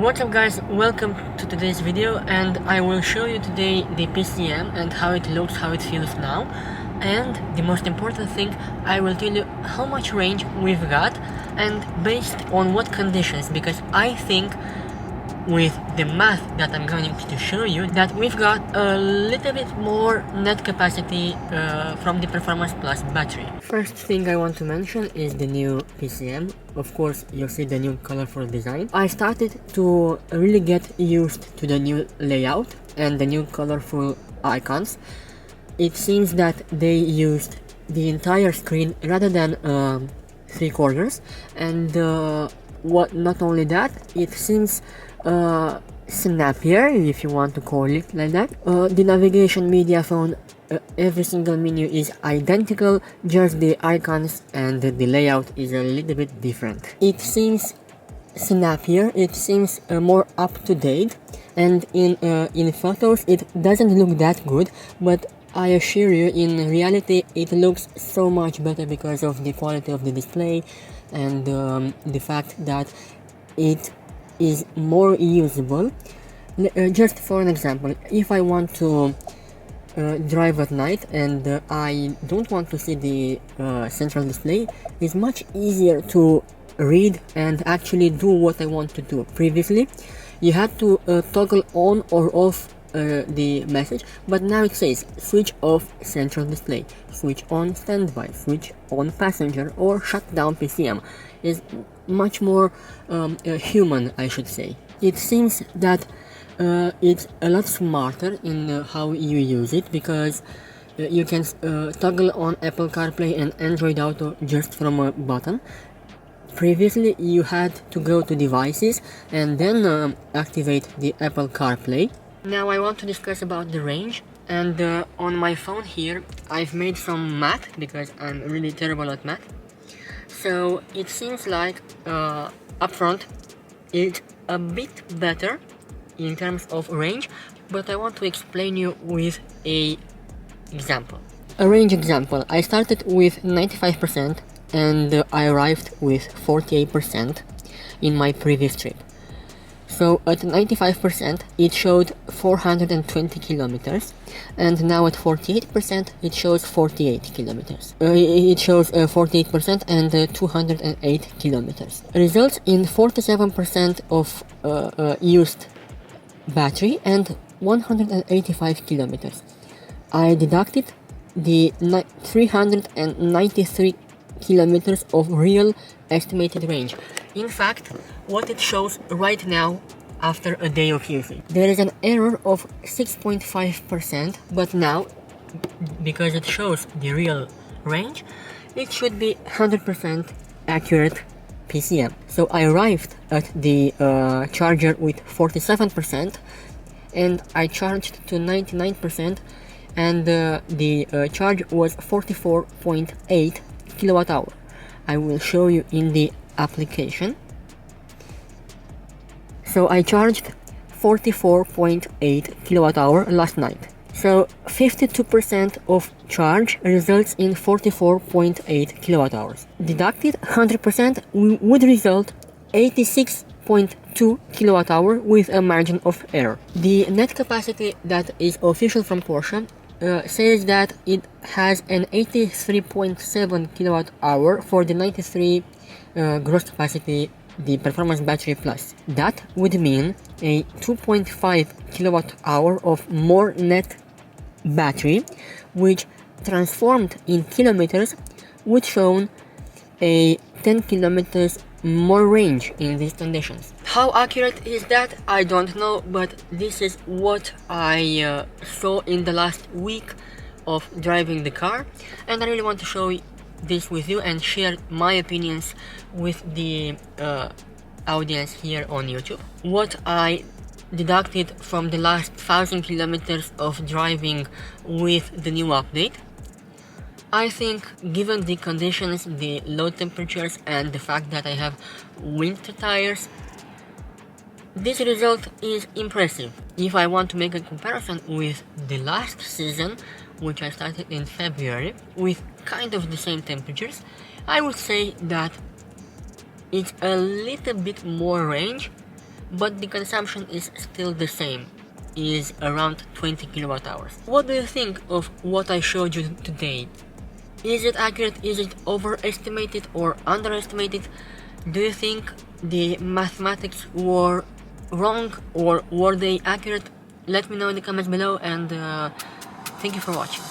What's up guys, welcome to today's video, and I will show you today the PCM and how it looks, how it feels now. And the most important thing, I will tell you how much range we've got and based on what conditions, because I think with the math that I'm going to show you that we've got a little bit more net capacity from the Performance Plus battery. First thing I want to mention is the new PCM. Of course, you'll see the new colorful design. I started to really get used to the new layout and the new colorful icons. It seems that they used the entire screen rather than 3/4, and not only that, it seems snappier, if you want to call it like that. The navigation media phone, every single menu is identical, just the icons and the layout is a little bit different. It seems snappier, it seems more up to date, and in photos it doesn't look that good, but I assure you, in reality it looks so much better because of the quality of the display and the fact that it is more usable. Just for an example, if I want to drive at night and I don't want to see the central display, it's much easier to read and actually do what I want to do. Previously you had to toggle on or off the message, but now it says switch off central display, switch on standby, switch on passenger, or shut down PCM. Is much more human, I should say. It seems that it's a lot smarter in how you use it, because you can toggle on Apple CarPlay and Android Auto just from a button. Previously you had to go to devices and then activate the Apple CarPlay. Now I want to discuss about the range, and on my phone here I've made some math because I'm really terrible at math. So it seems like up front it's a bit better in terms of range, but I want to explain you with a example. A range example. I started with 95% and I arrived with 48% in my previous trip. So at 95% it showed 420 kilometers, and now at 48% it shows 48 kilometers. It shows 48% and 208 kilometers. Results in 47% of used battery and 185 kilometers. I deducted the 393 kilometers of real estimated range. In fact, what it shows right now after a day of using, there is an error of 6.5%, but now, because it shows the real range, it should be 100% accurate PCM. So I arrived at the charger with 47% and I charged to 99%, and the charge was 44.8 kilowatt hour. I will show you in the application. So I charged 44.8 kilowatt hour last night. So 52% of charge results in 44.8 kilowatt hours. Deducted 100% would result 86.2 kilowatt hour with a margin of error. The net capacity that is official from Porsche says that it has an 83.7 kilowatt hour for the 93 gross capacity, the Performance Battery Plus. That would mean a 2.5 kilowatt hour of more net battery, which transformed in kilometers would show a 10 kilometers more range in these conditions. How accurate is that? I don't know, but this is what I saw in the last week of driving the car, and I really want to show this with you and share my opinions with the audience here on YouTube. What I deducted from the last 1000 kilometers of driving with the new update. I think, given the conditions, the low temperatures and the fact that I have winter tires, this result is impressive. If I want to make a comparison with the last season, which I started in February, with kind of the same temperatures, I would say that it's a little bit more range, but the consumption is still the same, is around 20 kilowatt hours. What do you think of what I showed you today? Is it accurate? Is it overestimated or underestimated? Do you think the mathematics were wrong or were they accurate? Let me know in the comments below, and thank you for watching.